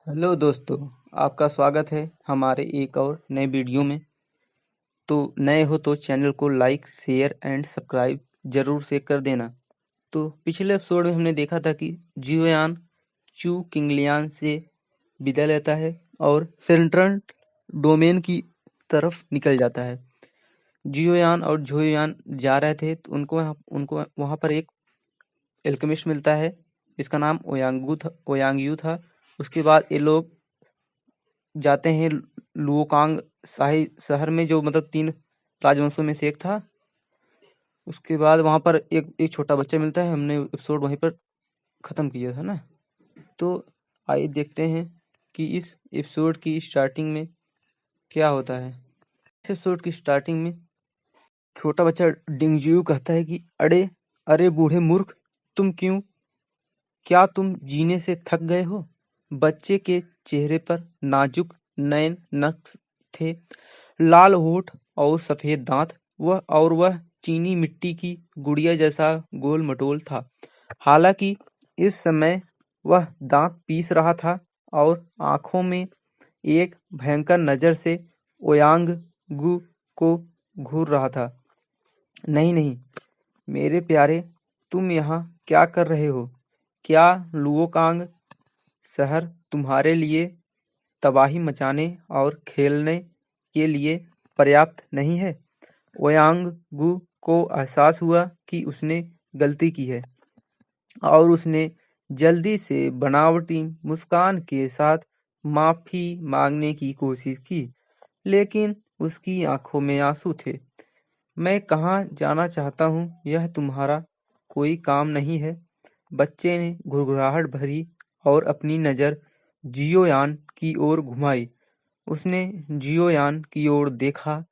Hello दोस्तों, आपका स्वागत है हमारे एक और नए वीडियो में। तो नए हो तो चैनल को लाइक, शेयर एंड सब्सक्राइब जरूर से कर देना। तो पिछले एपिसोड में हमने देखा था कि जियोयान चू किंगलियान से विदा लेता है और सेंट्रल डोमेन की तरफ निकल जाता है। जियोयान और झोयोयान जा रहे थे तो उनको वहाँ पर एक एल्केमिस्ट मिलता है। इसका नाम ओयांगयू था। उसके बाद ये लोग जाते हैं लुओकांग शाही शहर में, जो मतलब 3 राजवंशों में से एक था। उसके बाद वहां पर एक छोटा बच्चा मिलता है। हमने एपिसोड वहीं पर खत्म किया था ना। तो आइए देखते हैं कि इस एपिसोड की स्टार्टिंग में क्या होता है। इस एपिसोड की स्टार्टिंग में छोटा बच्चा डिंगजियो कहता है कि अरे अरे बूढ़े मूर्ख, क्या तुम जीने से थक गए हो? बच्चे के चेहरे पर नाजुक नयन नक्श थे, लाल होठ और सफेद दांत। वह चीनी मिट्टी की गुड़िया जैसा गोल मटोल था। हालांकि इस समय वह दांत पीस रहा था और आंखों में एक भयंकर नजर से ओयांग गु को घूर रहा था। नहीं नहीं, मेरे प्यारे, तुम यहाँ क्या कर रहे हो? क्या लुओकांग शहर तुम्हारे लिए तबाही मचाने और खेलने के लिए पर्याप्त नहीं है? ओयांगगु को एहसास हुआ कि उसने गलती की है और उसने जल्दी से बनावटी मुस्कान के साथ माफी मांगने की कोशिश की, लेकिन उसकी आंखों में आंसू थे। मैं कहाँ जाना चाहता हूँ, यह तुम्हारा कोई काम नहीं है। बच्चे ने घुड़घुड़ाहट भरी और अपनी नज़र जियोयान की ओर घुमाई। उसने जियोयान की ओर देखा।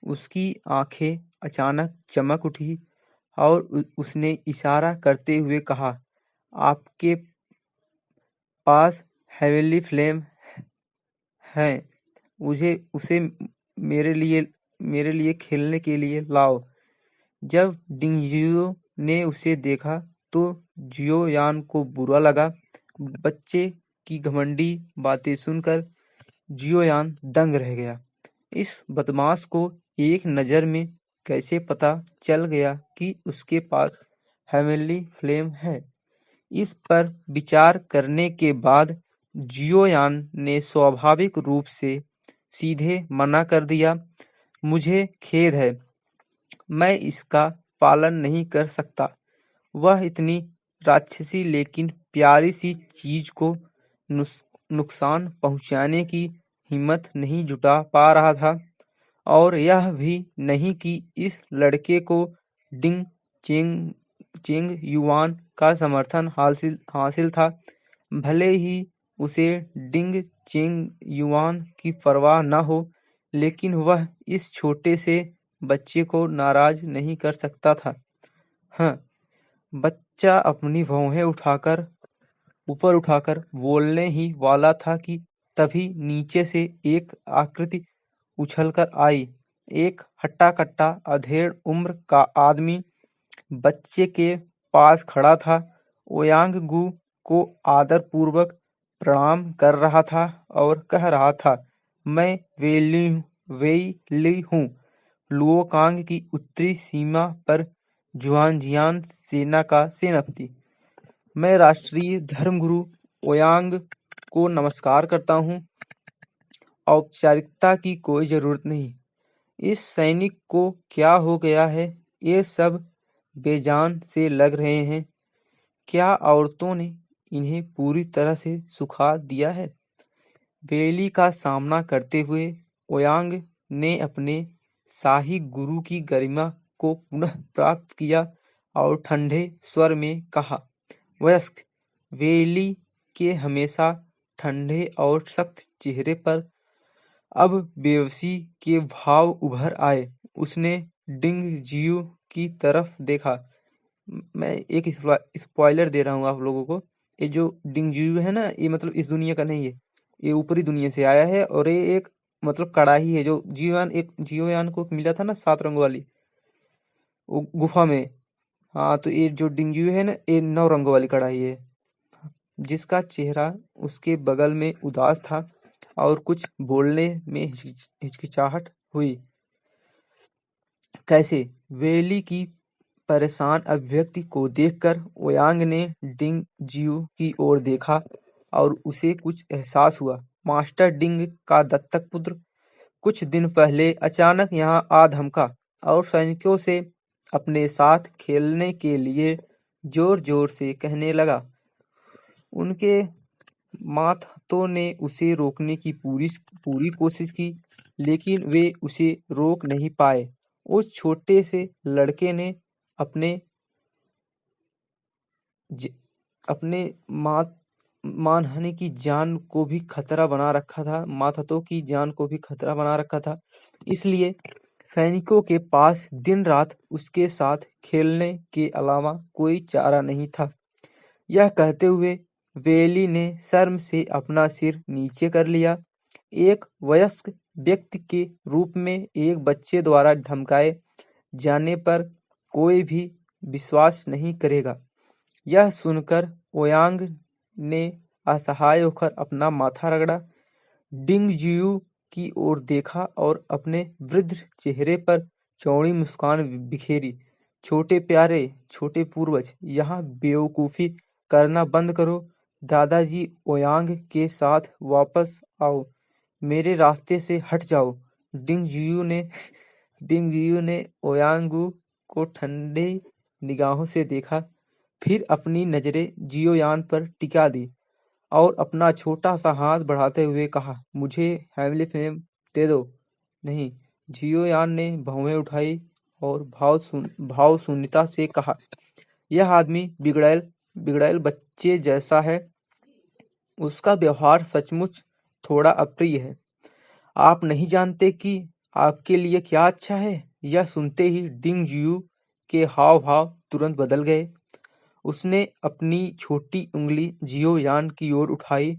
उसकी आंखें अचानक चमक उठी और उसने इशारा करते हुए कहा, आपके पास हेवनली फ्लेम है। उसे मेरे लिए खेलने के लिए लाओ। जब डिंगजियो ने उसे देखा तो जियोयान को बुरा लगा। बच्चे की घमंडी बातें सुनकर जियोयान दंग रह गया। इस बदमाश को एक नज़र में कैसे पता चल गया कि उसके पास हेवनली फ्लेम है? इस पर विचार करने के बाद जियोयान ने स्वाभाविक रूप से सीधे मना कर दिया, मुझे खेद है, मैं इसका पालन नहीं कर सकता। वह इतनी राक्षसी लेकिन प्यारी सी चीज को नुकसान पहुंचाने की हिम्मत नहीं जुटा पा रहा था, और यह भी नहीं कि इस लड़के को डिंग चेंग चेंग युआन का समर्थन हासिल था। भले ही उसे डिंग चेंग युआन की परवाह न हो, लेकिन वह इस छोटे से बच्चे को नाराज नहीं कर सकता था। हाँ, बच्चा अपनी भौहें ऊपर उठाकर बोलने ही वाला था कि तभी नीचे से एक आकृति उछलकर आई। एक हट्टा-कट्टा अधेड़ उम्र का आदमी बच्चे के पास खड़ा था। ओयांगगू को आदरपूर्वक प्रणाम कर रहा था और कह रहा था, मैं वेई ली हूँ, लुओकांग की उत्तरी सीमा पर जुआनजियान सेना का सेनापति। मैं राष्ट्रीय धर्मगुरु ओयांग को नमस्कार करता हूँ। औपचारिकता की कोई जरूरत नहीं। इस सैनिक को क्या हो गया है? ये सब बेजान से लग रहे हैं। क्या औरतों ने इन्हें पूरी तरह से सुखा दिया है? बेली का सामना करते हुए ओयांग ने अपने शाही गुरु की गरिमा को पुनः प्राप्त किया और ठंडे स्वर में कहा, वयस्क वेली के हमेशा ठंडे और सख्त चेहरे पर अब बेबसी के भाव उभर आए। उसने डिंगजियो की तरफ देखा। मैं एक स्पॉइलर दे रहा हूँ आप लोगों को। ये जो डिंगजियो है ना, ये मतलब इस दुनिया का नहीं है। ये ऊपरी दुनिया से आया है और ये एक मतलब कड़ाही है जो जियोयान को मिला था ना, 7 रंग वाली, वो गुफा में। हाँ, तो ये जो डिंगजियो है ना, ये 9 रंगों वाली कड़ाही है। जिसका चेहरा उसके बगल में उदास था और कुछ बोलने में हिचकिचाहट हुई। कैसे? वेली की परेशान अभिव्यक्ति को देखकर ओयांग ने डिंग जियो की ओर देखा और उसे कुछ एहसास हुआ। मास्टर डिंग का दत्तक पुत्र कुछ दिन पहले अचानक यहाँ आ धमका और सैनिकों से अपने साथ खेलने के लिए जोर जोर से कहने लगा। उनके मातहतों ने उसे रोकने की पूरी कोशिश की, लेकिन वे उसे रोक नहीं पाए। उस छोटे से लड़के ने अपने अपने मानहानि की जान को भी खतरा बना रखा था, मातहतों की जान को भी खतरा बना रखा था। इसलिए सैनिकों के पास दिन रात उसके साथ खेलने के अलावा कोई चारा नहीं था। यह कहते हुए वेली ने शर्म से अपना सिर नीचे कर लिया। एक वयस्क व्यक्ति के रूप में एक बच्चे द्वारा धमकाए जाने पर कोई भी विश्वास नहीं करेगा। यह सुनकर ओयांग ने असहाय होकर अपना माथा रगड़ा, डिंग जियू की ओर देखा और अपने वृद्ध चेहरे पर चौड़ी मुस्कान बिखेरी। छोटे प्यारे, छोटे पूर्वज, यहाँ बेवकूफ़ी करना बंद करो। दादाजी ओयांग के साथ वापस आओ। मेरे रास्ते से हट जाओ। डिंग जियू ने ओयांगू को ठंडे निगाहों से देखा, फिर अपनी नज़रें जियोयान पर टिका दी और अपना छोटा सा हाथ बढ़ाते हुए कहा, मुझे हेमली फ्लेम दे दो। नहीं। जियोयान ने भौहें उठाई और भावशून्यता से कहा, यह आदमी बिगड़ैल बच्चे जैसा है। उसका व्यवहार सचमुच थोड़ा अप्रिय है। आप नहीं जानते कि आपके लिए क्या अच्छा है। यह सुनते ही डिंग जियू के हाव भाव तुरंत बदल गए। उसने अपनी छोटी उंगली जियोयान की ओर उठाई।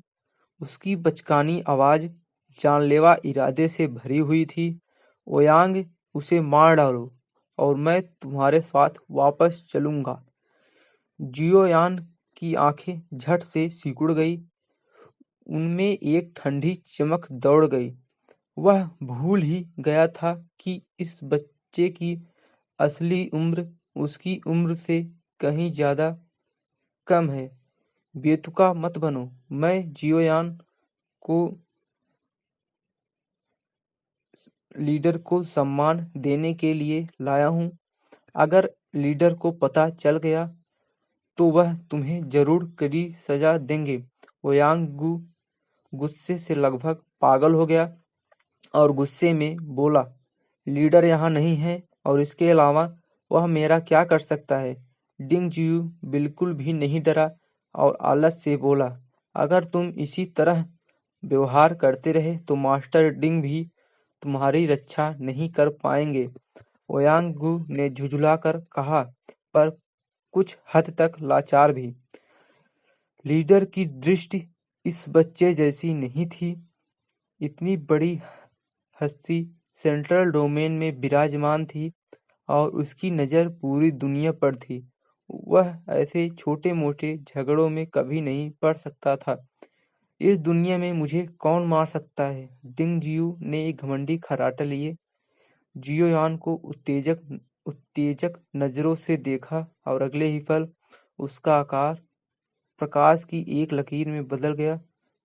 उसकी बचकानी आवाज जानलेवा इरादे से भरी हुई थी। ओयांग, उसे मार डालो और मैं तुम्हारे साथ वापस चलूंगा। जियोयान की आंखें झट से सिकुड़ गई। उनमें एक ठंडी चमक दौड़ गई। वह भूल ही गया था कि इस बच्चे की असली उम्र उसकी उम्र से कहीं ज्यादा कम है। बेतुका मत बनो। मैं जियोयान को लीडर को सम्मान देने के लिए लाया हूँ। अगर लीडर को पता चल गया तो वह तुम्हें जरूर कड़ी सजा देंगे। ओयांगू गुस्से से लगभग पागल हो गया और गुस्से में बोला, लीडर यहाँ नहीं है और इसके अलावा वह मेरा क्या कर सकता है। डिंग जियू बिल्कुल भी नहीं डरा और आलस से बोला, अगर तुम इसी तरह व्यवहार करते रहे तो मास्टर डिंग भी तुम्हारी रक्षा नहीं कर पाएंगे। ओयांगू ने झुझुलाकर कहा, पर कुछ हद तक लाचार भी। लीडर की दृष्टि इस बच्चे जैसी नहीं थी। इतनी बड़ी हस्ती सेंट्रल डोमेन में विराजमान थी और उसकी नज़र पूरी दुनिया पर थी। वह ऐसे छोटे मोटे झगड़ों में कभी नहीं पड़ सकता था। इस दुनिया में मुझे कौन मार सकता है। डिंग जियू ने एक घमंडी खर्राटा लिए जियोयान को उत्तेजक नजरों से देखा और अगले ही पल उसका आकार प्रकाश की एक लकीर में बदल गया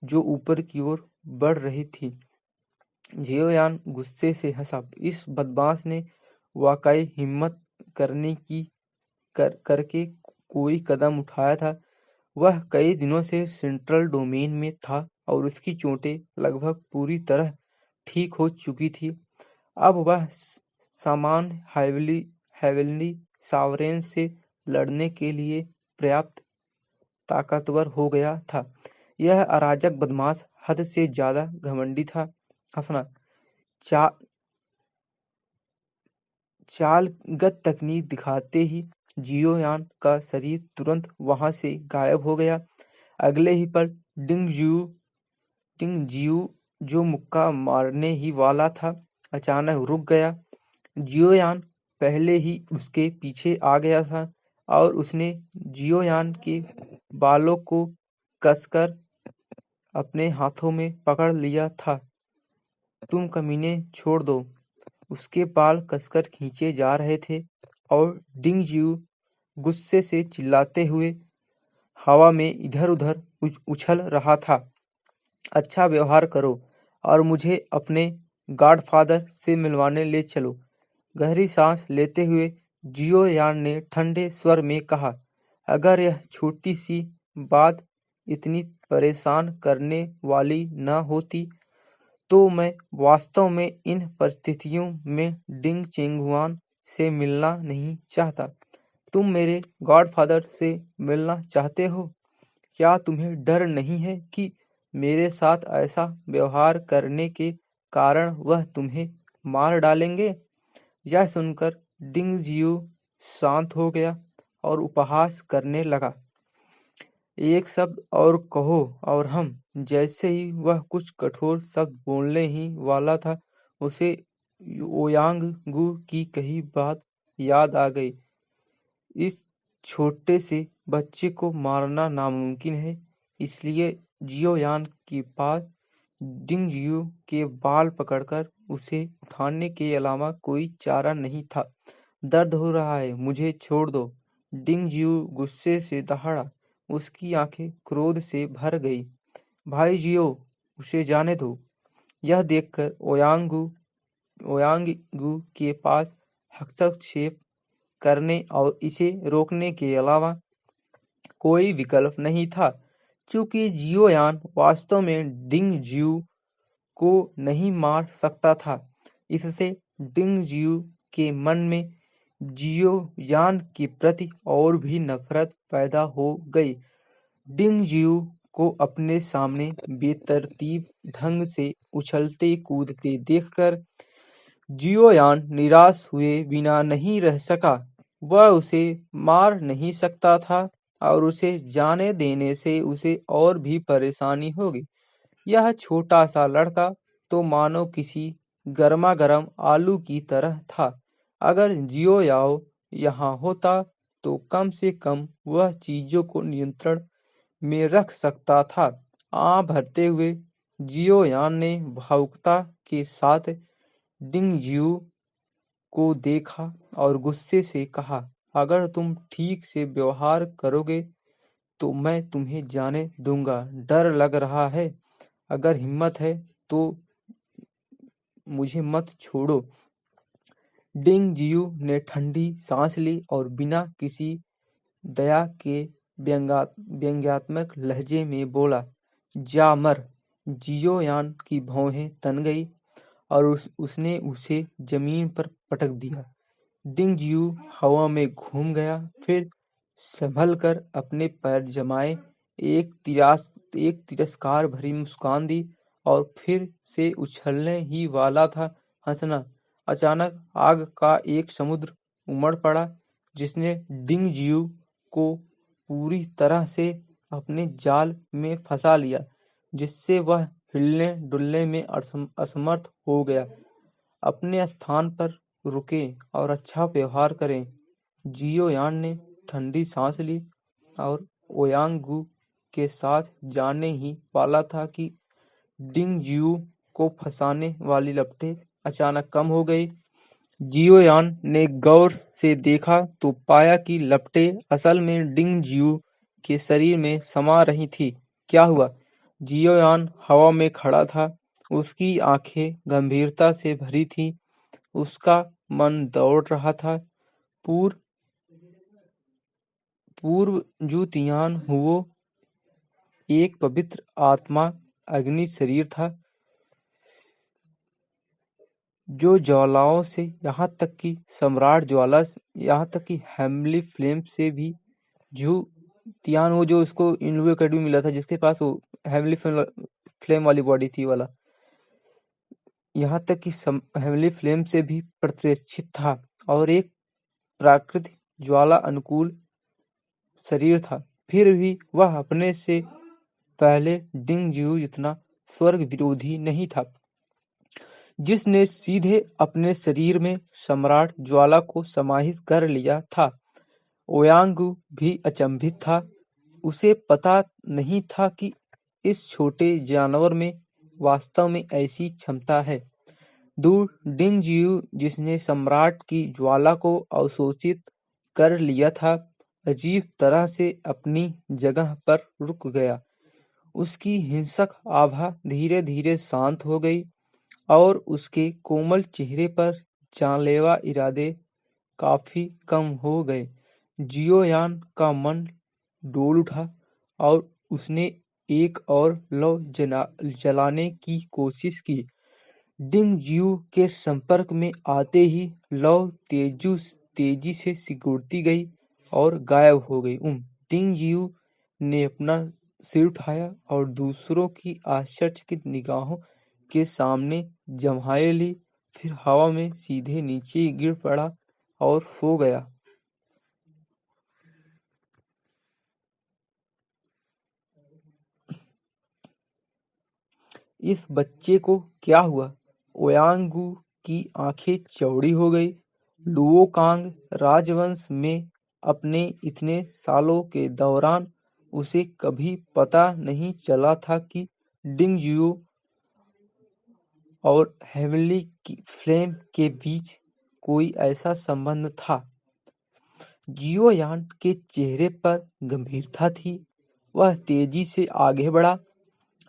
जो ऊपर की ओर बढ़ रही थी। जियोयान गुस्से से हंसा। इस बदमाश ने वाकई हिम्मत करके कोई कदम उठाया था। वह कई दिनों से सेंट्रल डोमेन में था और उसकी चोटें लगभग पूरी तरह ठीक हो चुकी थी। अब वह सामान्य हेवनली सावरेन से लड़ने के लिए पर्याप्त ताकतवर हो गया था। यह अराजक बदमाश हद से ज्यादा घमंडी था। हंसना चा चालगत तकनीक दिखाते ही जियोयान का शरीर तुरंत वहां से गायब हो गया। अगले ही पल डिंग जियू जो मुक्का मारने ही वाला था अचानक रुक गया। जियोयान पहले ही उसके पीछे आ गया था और उसने जियोयान के बालों को कसकर अपने हाथों में पकड़ लिया था। तुम कमीने, छोड़ दो। उसके बाल कसकर खींचे जा रहे थे और डिंग जियो गुस्से से चिल्लाते हुए हवा में इधर उधर उछल रहा था। अच्छा व्यवहार करो और मुझे अपने गॉडफादर से मिलवाने ले चलो। गहरी सांस लेते हुए जियो यान ने ठंडे स्वर में कहा, अगर यह छोटी सी बात इतनी परेशान करने वाली न होती तो मैं वास्तव में इन परिस्थितियों में डिंग चेंगुआन से मिलना नहीं चाहता। तुम मेरे गॉडफादर से मिलना चाहते हो? क्या तुम्हें डर नहीं है कि मेरे साथ ऐसा व्यवहार करने के कारण वह तुम्हें मार डालेंगे? यह सुनकर डिंग जियो शांत हो गया और उपहास करने लगा। एक शब्द और कहो और हम। जैसे ही वह कुछ कठोर शब्द बोलने ही वाला था, उसे ओयांग गु की कही बात याद आ गई। इस छोटे से बच्चे को मारना नामुमकिन है, इसलिए जियो यान के पास डिंग जियो के बाल पकड़कर उसे उठाने के अलावा कोई चारा नहीं था। दर्द हो रहा है, मुझे छोड़ दो। डिंग जियो गुस्से से दहाड़ा। उसकी आंखें क्रोध से भर गई। भाई जियो, उसे जाने दो। यह देखकर ओयांगगु के पास हस्तक्षेप करने और इसे रोकने के अलावा कोई विकल्प नहीं था। चूंकि जियोयान वास्तव में डिंग जियो को नहीं मार सकता था, इससे डिंग जियो के मन में जियोयान के प्रति और भी नफरत पैदा हो गई। डिंग जियो को अपने सामने बेतरतीब ढंग से उछलते कूदते देखकर जियोयान निराश हुए बिना नहीं रह सका। वह उसे मार नहीं सकता था और उसे जाने देने से उसे और भी परेशानी होगी। यह छोटा सा लड़का तो मानो किसी गर्मा-गर्म आलू की तरह था। अगर जियो याओ यहाँ होता तो कम से कम वह चीजों को नियंत्रण में रख सकता था। आँख भरते हुए जियो यान ने भावुकता के साथ डिंग जियो को देखा और गुस्से से कहा, अगर तुम ठीक से व्यवहार करोगे तो मैं तुम्हें जाने दूंगा। डर लग रहा है? अगर हिम्मत है तो मुझे मत छोड़ो। डिंग जियो ने ठंडी सांस ली और बिना किसी दया के व्यंग्यात्मक लहजे में बोला, जा मर। जियोयान की भौहें तन गई और उसने उसे जमीन पर पटक दिया। डिंग जियो हवा में घूम गया, फिर संभल कर अपने पैर जमाए, एक तिरस्कार भरी मुस्कान दी और फिर से उछलने ही वाला था हंसना। अचानक आग का एक समुद्र उमड़ पड़ा, जिसने डिंग जियो को पूरी तरह से अपने जाल में फंसा लिया, जिससे वह हिलने डुलने में असमर्थ हो गया। अपने स्थान पर रुकें और अच्छा व्यवहार करें। जियोयान ने ठंडी सांस ली और ओयांगगु के साथ जाने ही वाला था कि डिंग जियो को फंसाने वाली लपटें अचानक कम हो गई। जियोयान ने गौर से देखा तो पाया कि लपटें असल में डिंग जियो के शरीर में समा रही थी। क्या हुआ? जियोयान हवा में खड़ा था, उसकी आंखें गंभीरता से भरी थीं, उसका मन दौड़ रहा था। पूर्व जुतियान हुओ एक पवित्र आत्मा अग्नि शरीर था, जो ज्वालाओं से यहाँ तक कि सम्राट ज्वाला, यहाँ तक कि हेमली फ्लेम से भी जू तियान, वो जो उसको इनलू एकेडमी मिला था, जिसके पास वो हेमली फ्लेम वाली बॉडी थी वाला, यहाँ तक कि हेमली फ्लेम से भी प्रतिष्ठित था और एक प्राकृतिक ज्वाला अनुकूल शरीर था। फिर भी वह अपने से पहले डिंग जियो जितना स्वर्ग विरोधी नहीं था, जिसने सीधे अपने शरीर में सम्राट ज्वाला को समाहित कर लिया था। ओयांगु भी अचंभित था। उसे पता नहीं था कि इस छोटे जानवर में वास्तव में ऐसी क्षमता है। दूर डिंग जियू, जिसने सम्राट की ज्वाला को अवशोषित कर लिया था, अजीब तरह से अपनी जगह पर रुक गया। उसकी हिंसक आभा धीरे धीरे शांत हो गई और उसके कोमल चेहरे पर जानलेवा इरादे काफी कम हो गए। जियोयान का मन डोल उठा और उसने एक और लौ जलाने की कोशिश की। डिंग जियू के संपर्क में आते ही लौ तेजी से सिकुड़ती गई और गायब हो गई। डिंग जियू ने अपना सिर उठाया और दूसरों की आश्चर्यचकित निगाहों के सामने जम्हाई ली, फिर हवा में सीधे नीचे गिर पड़ा और सो गया। इस बच्चे को क्या हुआ? ओयांगू की आंखें चौड़ी हो गई। लुओकांग राजवंश में अपने इतने सालों के दौरान उसे कभी पता नहीं चला था कि डिंग जियो और हेवनली फ्लेम के बीच कोई ऐसा संबंध था। जियोयान के चेहरे पर गंभीरता थी। वह तेजी से आगे बढ़ा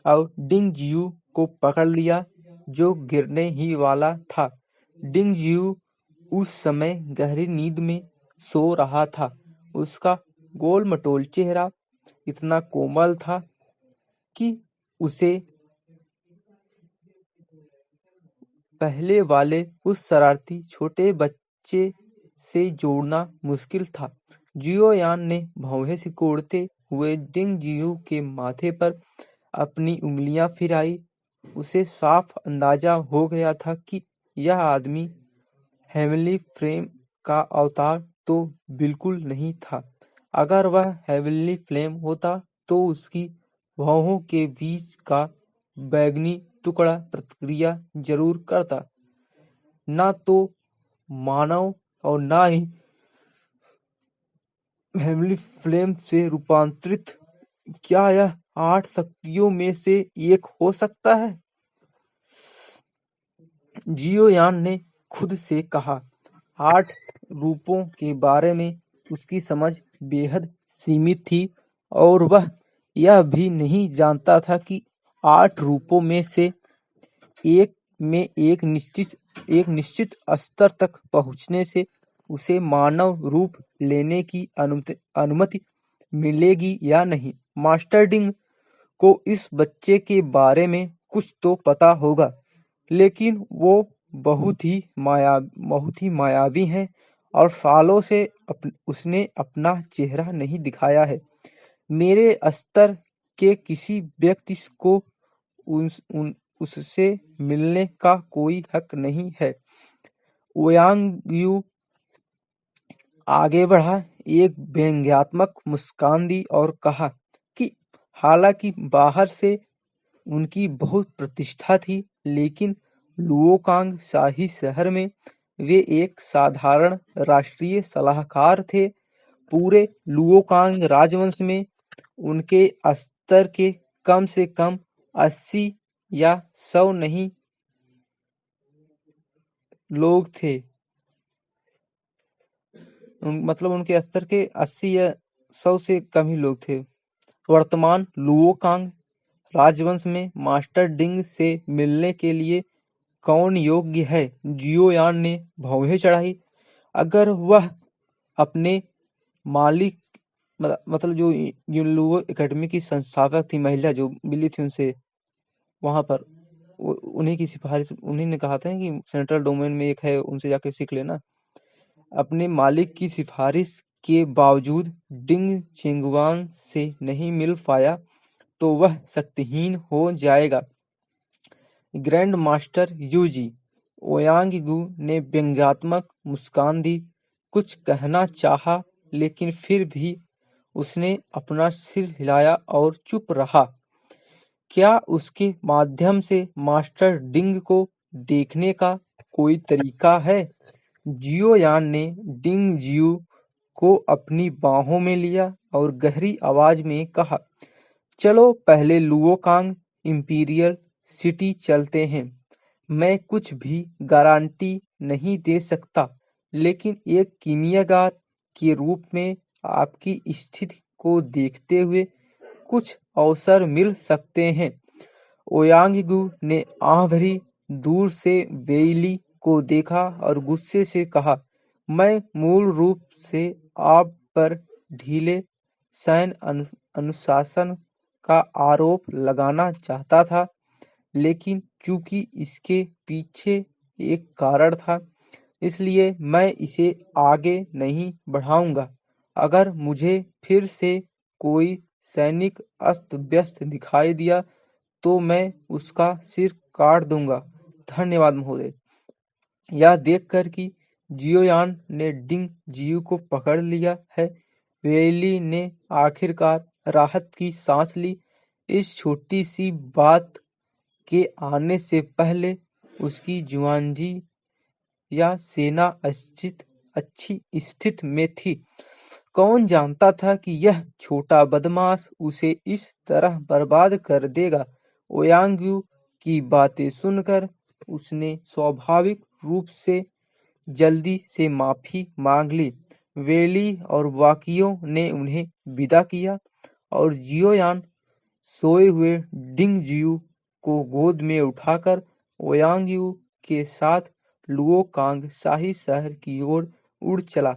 और डिंग जियू को पकड़ लिया, जो गिरने ही वाला था। डिंग जियू उस समय गहरी नींद में सो रहा था। उसका गोल-मटोल चेहरा इतना कोमल था कि उसे पहले वाले उस शरारती छोटे बच्चे से जोड़ना मुश्किल था। जियोयान ने भौहें सिकोड़ते हुए डिंग जियू के माथे पर अपनी उंगलियां फिराई। उसे साफ अंदाजा हो गया था कि यह आदमी हेवनली फ्लेम का अवतार तो बिल्कुल नहीं था। अगर वह हेवनली फ्लेम होता तो उसकी भौहों के बीच का बैंगनी टुकड़ा प्रतिक्रिया जरूर करता। ना तो मानव और ना ही हेवनली फ्लेम से रूपांतरित। क्या यह 8 शक्तियों में से एक हो सकता है? जियोयान ने खुद से कहा। 8 रूपों के बारे में उसकी समझ बेहद सीमित थी और वह यह भी नहीं जानता था कि 8 रूपों में से एक में एक निश्चित स्तर तक पहुंचने से उसे मानव रूप लेने की अनुमति मिलेगी या नहीं। मास्टर डिंग को इस बच्चे के बारे में कुछ तो पता होगा, लेकिन वो बहुत ही मायावी हैं और सालों से उसने अपना चेहरा नहीं दिखाया है। मेरे स्तर के किसी व्यक्ति को उससे मिलने का कोई हक नहीं है। ओयांगयू आगे बढ़ा, एक व्यंग्यात्मक मुस्कान दी और कहा कि हालांकि बाहर से उनकी बहुत प्रतिष्ठा थी, लेकिन लुओकांग शाही शहर में वे एक साधारण राष्ट्रीय सलाहकार थे। पूरे लुओकांग राजवंश में उनके स्तर के कम से कम 80 या 100 नहीं लोग थे। मतलब उनके स्तर के 80 या 100 से कम ही लोग थे। वर्तमान लुओकांग राजवंश में मास्टर डिंग से मिलने के लिए कौन योग्य है? जियोयान ने भौहें चढ़ाई। अगर वह अपने मालिक मतलब जो युनलुओ एकेडमी की संस्थापक थी, महिला जो मिली थी उनसे वहां पर, उन्हीं की सिफारिश, उन्हीं ने कहा था कि सेंट्रल डोमेन में एक है, उनसे जाकर सीख लेना। अपने मालिक की सिफारिश के बावजूद डिंग चेंगुआन से नहीं मिल पाया तो वह शक्तिहीन हो जाएगा। ग्रैंड मास्टर यूजी, ओयांगगू ने व्यंग्यात्मक मुस्कान दी। कुछ कहना चाहा, लेकिन फिर भी उसने अपना सिर हिलाया और चुप रहा। क्या उसके माध्यम से मास्टर डिंग को देखने का कोई तरीका है? जियोयान ने डिंग जियू को अपनी बाहों में लिया और गहरी आवाज में कहा, चलो पहले लुओकांग इंपीरियल सिटी चलते हैं। मैं कुछ भी गारंटी नहीं दे सकता, लेकिन एक कीमियागार के रूप में आपकी स्थिति को देखते हुए कुछ अवसर मिल सकते हैं। ओयांगगू ने आह भरी दूर से वेइली को देखा और गुस्से से कहा, मैं मूल रूप से आप पर ढीले सैन्य अनुशासन का आरोप लगाना चाहता था, लेकिन चूंकि इसके पीछे एक कारण था, इसलिए मैं इसे आगे नहीं बढ़ाऊंगा। अगर मुझे फिर से कोई सैनिक अस्त व्यस्त दिखाई दिया तो मैं उसका सिर काट दूंगा। धन्यवाद महोदय। यह देखकर कि जियोयान ने डिंग जियू को पकड़ लिया है, वेली ने आखिरकार राहत की सांस ली। इस छोटी सी बात के आने से पहले उसकी जुआनजी या सेना अच्छी स्थिति में थी। कौन जानता था कि यह छोटा बदमाश उसे इस तरह बर्बाद कर देगा। ओयांग्यू की बातें सुनकर उसने स्वाभाविक रूप से जल्दी से माफी मांग ली। वेली और बाकियों ने उन्हें विदा किया और जियोयान सोए हुए डिंग जियू को गोद में उठाकर ओयांग्यू के साथ लुओकांग शाही शहर की ओर उड़ चला।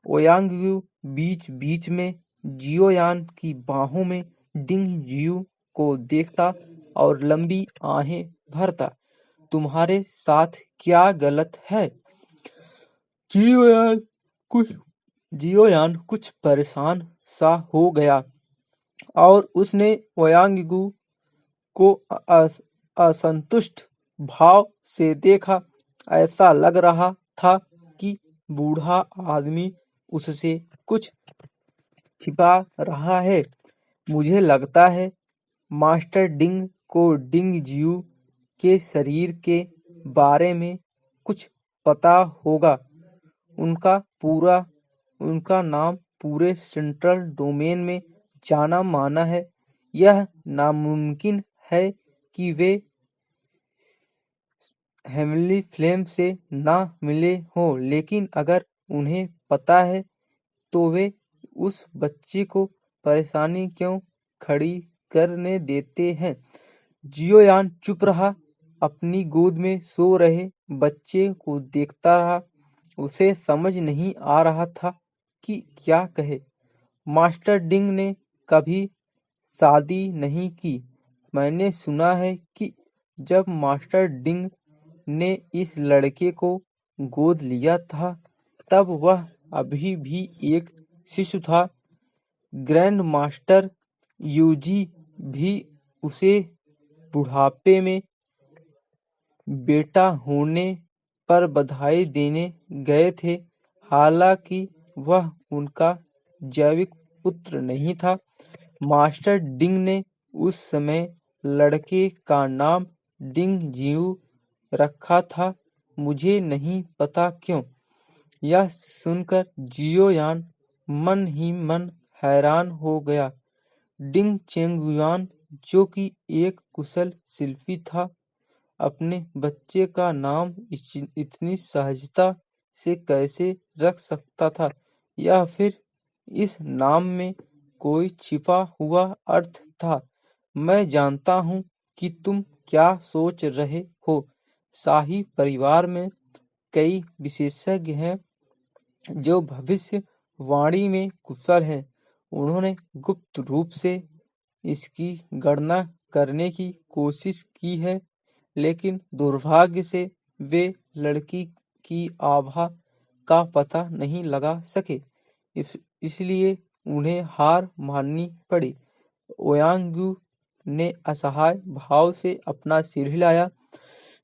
ओयांग्यू बीच बीच में जियोयान की बाहों में डिंग जियू को देखता और लंबी आहें भरता। तुम्हारे साथ क्या गलत है? जियोयान कुछ परेशान सा हो गया और उसने ओयांगगू को असंतुष्ट भाव से देखा। ऐसा लग रहा था कि बूढ़ा आदमी उससे कुछ छिपा रहा है। मुझे लगता है मास्टर डिंग को डिंग जियू के शरीर के बारे में कुछ पता होगा। उनका नाम पूरे सेंट्रल डोमेन में जाना माना है। यह नामुमकिन है कि वे हेवनली फ्लेम से ना मिले हों, लेकिन अगर उन्हें पता है तो वे उस बच्चे को परेशानी क्यों खड़ी करने देते हैं। जियोयान चुप रहा, अपनी गोद में सो रहे बच्चे को देखता रहा। उसे समझ नहीं आ रहा था कि क्या कहे। मास्टर डिंग ने कभी शादी नहीं की। मैंने सुना है कि जब मास्टर डिंग ने इस लड़के को गोद लिया था तब वह अभी भी एक शिशु था। ग्रैंड मास्टर यूजी भी उसे बुढ़ापे में बेटा होने पर बधाई देने गए थे, हालांकि वह उनका जैविक पुत्र नहीं था। मास्टर डिंग ने उस समय लड़के का नाम डिंग जियू रखा था, मुझे नहीं पता क्यों। यह सुनकर जियोयान मन ही मन हैरान हो गया। डिंग चेंगुआन, जो कि एक कुशल शिल्पी था, अपने बच्चे का नाम इतनी सहजता से कैसे रख सकता था, या फिर इस नाम में कोई छिपा हुआ अर्थ था। मैं जानता हूँ कि तुम क्या सोच रहे हो। शाही परिवार में कई विशेषज्ञ हैं जो भविष्यवाणी में कुशल हैं। उन्होंने गुप्त रूप से इसकी गणना करने की कोशिश की है, लेकिन दुर्भाग्य से वे लड़की की आभा का पता नहीं लगा सके। इसलिए उन्हें हार माननी पड़ी। ओयांगू ने असहाय भाव से अपना सिर हिलाया।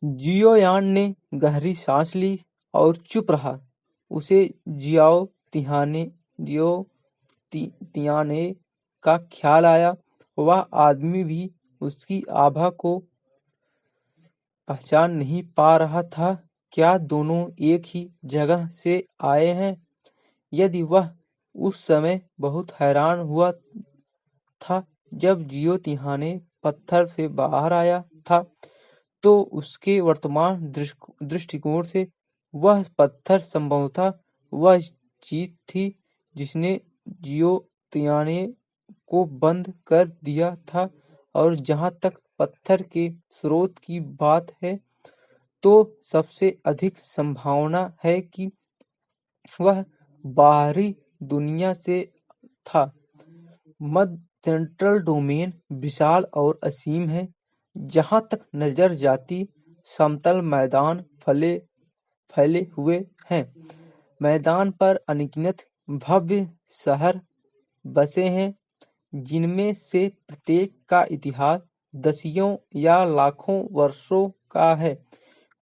जियोयान ने गहरी सांस ली और चुप रहा। उसे तियाने का ख्याल आया। वह आदमी भी उसकी आभा को पहचान नहीं पा रहा था। क्या दोनों एक ही जगह से आए हैं? यदि वह उस समय बहुत हैरान हुआ था। जब जियो तिहाने पत्थर से बाहर आया था तो उसके वर्तमान दृष्टिकोण से वह पत्थर संभवतः वह चीज थी जिसने जियो तिहाने को बंद कर दिया था। और जहाँ तक पत्थर के स्रोत की बात है तो सबसे अधिक संभावना है कि वह बाहरी दुनिया से था। मध्य सेंट्रल डोमेन विशाल और असीम है। जहाँ तक नजर जाती समतल मैदान फैले हुए हैं। मैदान पर अनगिनत भव्य शहर बसे हैं जिनमें से प्रत्येक का इतिहास दसियों या लाखों वर्षों का है।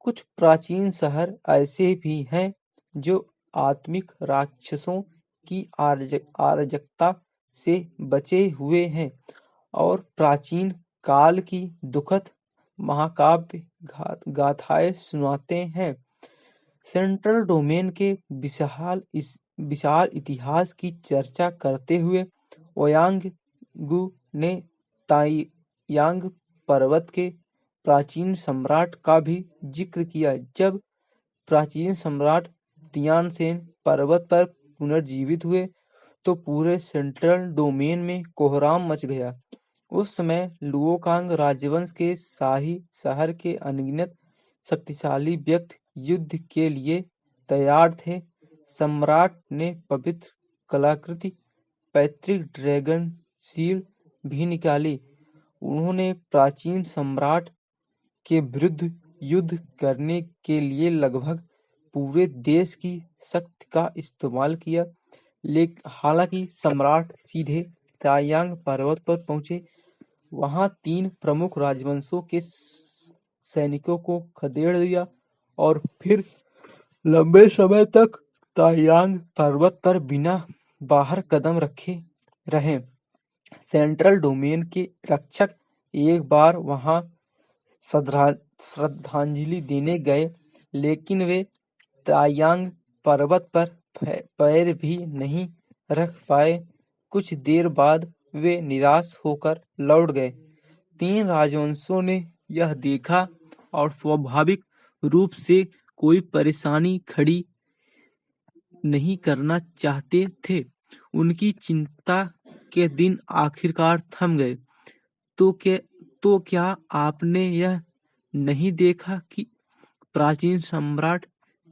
कुछ प्राचीन शहर ऐसे भी हैं जो आत्मिक राक्षसों की अराजकता से बचे हुए हैं और प्राचीन काल की दुखद महाकाव्य गाथाएं सुनाते हैं। सेंट्रल डोमेन के विशाल इतिहास की चर्चा करते हुए ओयांग गु ने ताइयांग पर्वत के प्राचीन सम्राट का भी जिक्र किया। जब प्राचीन सम्राट तियानसेन पर्वत पर पुनर्जीवित हुए तो पूरे सेंट्रल डोमेन में कोहराम मच गया। उस समय लुओकांग राजवंश के शाही शहर के अनगिनत शक्तिशाली व्यक्ति युद्ध के लिए तैयार थे। सम्राट ने पवित्र कलाकृति पैतृक ड्रैगन शील्ड भी निकाली। उन्होंने प्राचीन सम्राट के विरुद्ध युद्ध करने के लिए लगभग पूरे देश की शक्ति का इस्तेमाल किया। हालांकि सम्राट सीधे तायांग पर्वत पर पहुंचे, वहां 3 प्रमुख राजवंशों के सैनिकों को खदेड़ दिया और फिर लंबे समय तक तायांग पर्वत पर बिना बाहर कदम रखे रहे। सेंट्रल डोमेन के रक्षक एक बार वहां श्रद्धांजलि देने गए, लेकिन वे तायांग पर्वत पर पैर भी नहीं रख पाए। कुछ देर बाद वे निराश होकर लौट गए। 3 राजवंशों ने यह देखा और स्वाभाविक रूप से कोई परेशानी खड़ी नहीं करना चाहते थे। उनकी चिंता के दिन आखिरकार थम गए। तो क्या आपने यह नहीं देखा कि प्राचीन सम्राट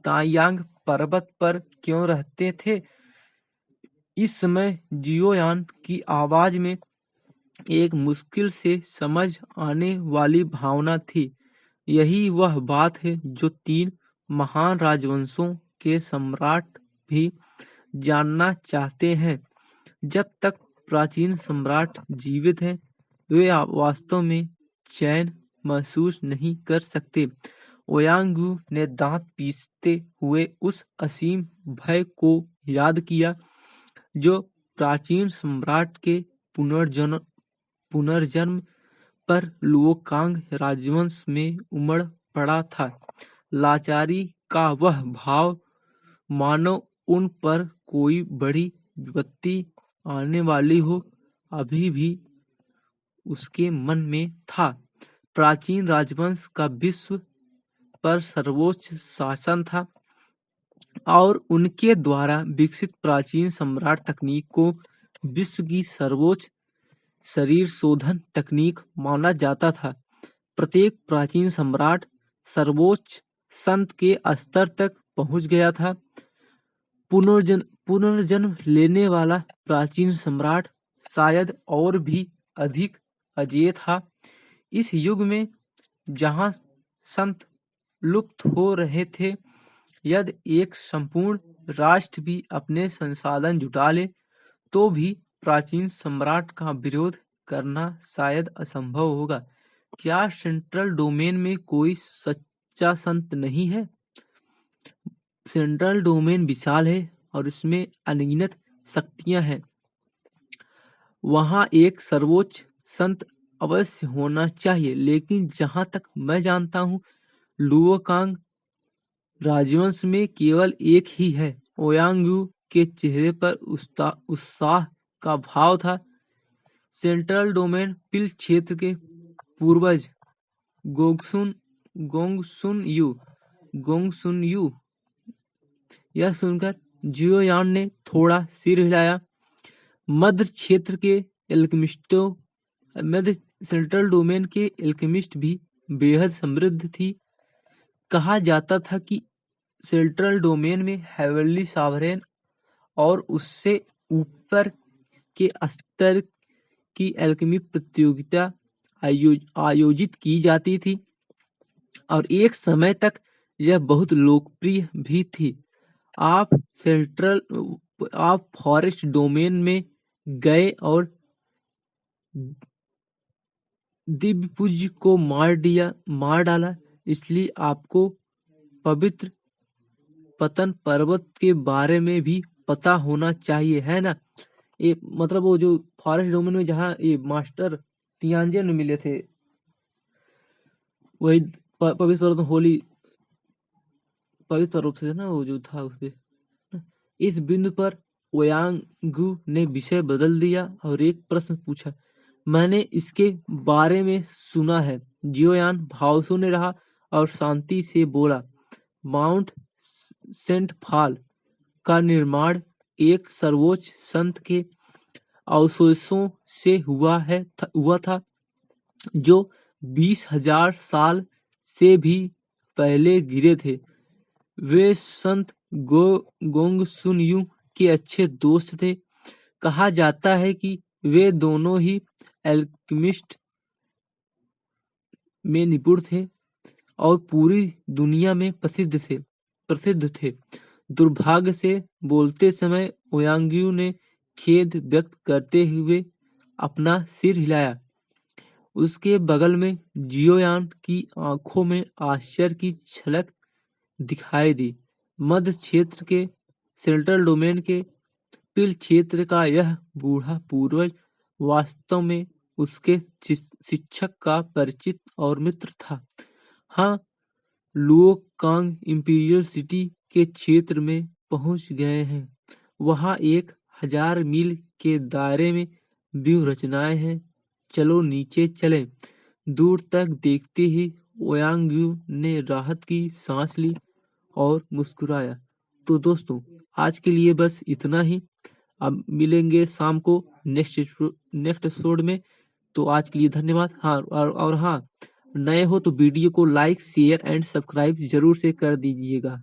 तायांग पर्वत पर क्यों रहते थे? इस समय जियोयान की आवाज में एक मुश्किल से समझ आने वाली भावना थी। यही वह बात है जो 3 महान राजवंशों के सम्राट भी जानना चाहते हैं। जब तक प्राचीन सम्राट जीवित हैं, वे वास्तव में चैन महसूस नहीं कर सकते। ओयांगू ने दांत पीसते हुए उस असीम भय को याद किया जो प्राचीन सम्राट के पुनर्जन्म पर लुओकांग राजवंश में उमड़ पड़ा था। लाचारी का वह भाव मानो उन पर कोई बड़ी विपत्ति आने वाली हो, अभी भी उसके मन में था। प्राचीन राजवंश का विश्व पर सर्वोच्च शासन था और उनके द्वारा विकसित प्राचीन सम्राट तकनीक को विश्व की सर्वोच्च शरीर शोधन तकनीक माना जाता था। प्रत्येक प्राचीन सम्राट सर्वोच्च संत के स्तर तक पहुंच गया था। पुनर्जन्म लेने वाला प्राचीन सम्राट शायद और भी अधिक अजेय था। इस युग में जहां संत लुप्त हो रहे थे, यदि एक संपूर्ण राष्ट्र भी अपने संसाधन जुटा ले तो भी प्राचीन सम्राट का विरोध करना शायद असंभव होगा। क्या सेंट्रल डोमेन में कोई सच्चा संत नहीं है? सेंट्रल डोमेन विशाल है और उसमें अनगिनत शक्तियां हैं। वहां एक सर्वोच्च संत अवश्य होना चाहिए, लेकिन जहां तक मैं जानता हूं, लुओकांग राजवंश में केवल एक ही है। ओयांगू के चेहरे पर उत्साह का भाव था। सेंट्रल डोमेन पिल क्षेत्र के पूर्वज गोंगसुन यू। यह सुनकर जियोयान ने थोड़ा सिर हिलाया। मध्य सेंट्रल डोमेन के एल्केमिस्ट भी बेहद समृद्ध थी। कहा जाता था कि सेंट्रल डोमेन में हेवनली सॉवरेन और उससे ऊपर के स्तर की एल्केमी प्रतियोगिता आयोजित की जाती थी और एक समय तक यह बहुत लोकप्रिय भी थी। आप फॉरेस्ट डोमेन में गए और दिव्यपुंज को मार डाला, इसलिए आपको पवित्र पतन पर्वत के बारे में भी पता होना चाहिए, है ना। ये मतलब वो जो फॉरेस्ट डोमेन में जहाँ ये मास्टर तियानजिन में मिले थे, वही पवित्र पर्वत होली पवित्र रूप से ना वो जो था उसपे। इस बिंदु पर ओयांगू ने विषय बदल दिया और एक प्रश्न पूछा। मैंने इसके बारे में सुना है। जियोयान भावशून्य रहा और शांति से बोला, माउंट सेंट फॉल का निर्माण एक सर्वोच्च संत के अवशेषों से हुआ था जो 20,000 साल से भी पहले गिरे थे। वे संत गोंगसुन यू के अच्छे दोस्त थे। कहा जाता है कि वे दोनों ही एल्केमिस्ट में निपुण थे और पूरी दुनिया में प्रसिद्ध थे। दुर्भाग्य से बोलते समय ओयांग्यू ने खेद व्यक्त करते हुए अपना सिर हिलाया। उसके बगल में जियोयान की आंखों में आश्चर्य की झलक दिखाई दी। मध्य क्षेत्र के सेंट्रल डोमेन के पिल क्षेत्र का यह बूढ़ा पूर्वज वास्तव में उसके शिक्षक का परिचित और मित्र था। हाँ, लुओकांग इंपीरियल सिटी के क्षेत्र में पहुंच गए हैं। वहां 1000 मील के दायरे में व्यूह रचनाएं हैं। चलो नीचे चलें। दूर तक देखते ही ओयांग्यू ने राहत की सांस ली और मुस्कुराया। तो दोस्तों, आज के लिए बस इतना ही। अब मिलेंगे शाम को नेक्स्ट एपिसोड में। तो आज के लिए धन्यवाद। हाँ, और हाँ, नए हो तो वीडियो को लाइक, शेयर एंड सब्सक्राइब जरूर से कर दीजिएगा।